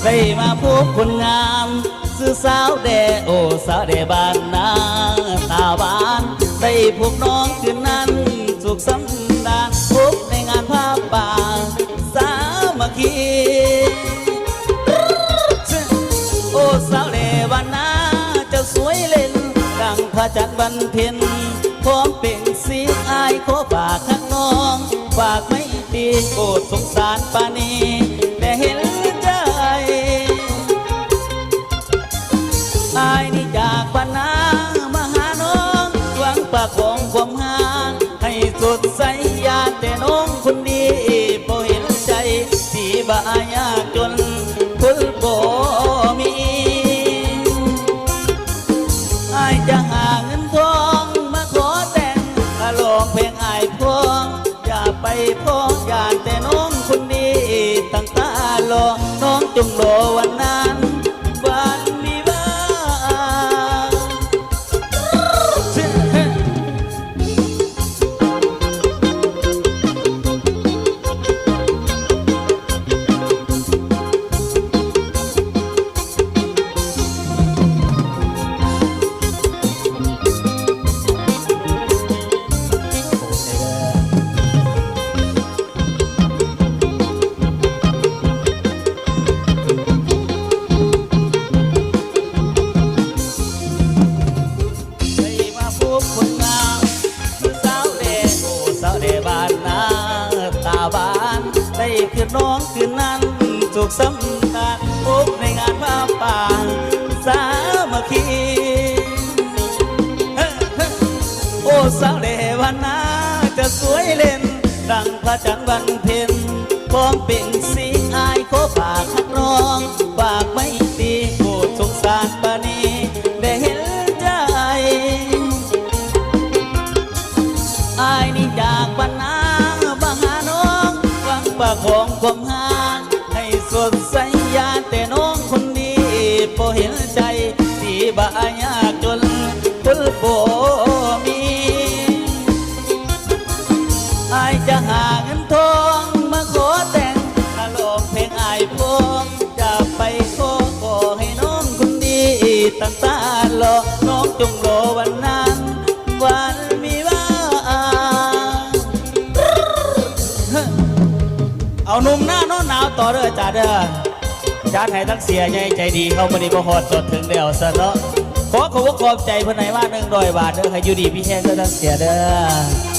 ได้มาพบคนงามซื้อสาวแดโอสาวแดบ้านนาตาบานได้พบน้องคืนนั้นสุขสำราญพบในงานผ้าป่าสามัคคีโอสาวแดบ้านนาเจ้าสวยเล่นดังพระจันทร์วันเพ็ญพร้อมเป่งสีอายขอฝากข้างน้องฝากไม่ตีโอดสงสารปานีแต่เห็นใจอายนี่จากปานามาหาน้องหวังปากของความหาให้สดใสยาแต่น้องคนดีพอเห็นใจที่บ้ายากจนคนบ่มีอายจะหาเงินทองมาขอแต่งลองเพลงอายพวงอย่าไปพ้องอย่าแต่น้องคนดีตั้งตารอน้องจงรอวันนั้นวันวิวาคือน้องคืนนั้นสุขสำราญพบในงานผ้าป่าสามัคคีโอ้สาวเลวันนาจะสวยเล่นดังพระจันทร์วันเพ็ญพร้อมเป่งสีอายขอฝากข้างน้องฝากไม่ตีโปรดสงสารปานีได้เห็นใจอายนี่จากปานาปากของความหาให้สดใสยาแต่น้องคนดีพอเห็นใจที่บ้ายากจนคนบ่มีอายจะหาเงินทองมาขอแต่งลองเพลงอายพวงจะไปขอให้น้องคนดีตั้งตารอน้องจงรอวันนั้นวันวิวาเอานุ่มหน้าโน้นหนาวต่อเด้อจ่าเด้อจ่าไทยทั้งเสียใหญ่ใจดีเขาบริบหอดจดถึงเดียวซะเนาะขอขอบใจเพื่อนไหนว่า100 บาทเด้อให้อยู่ดีพี่แห้งก็ทั้งเสียเด้อ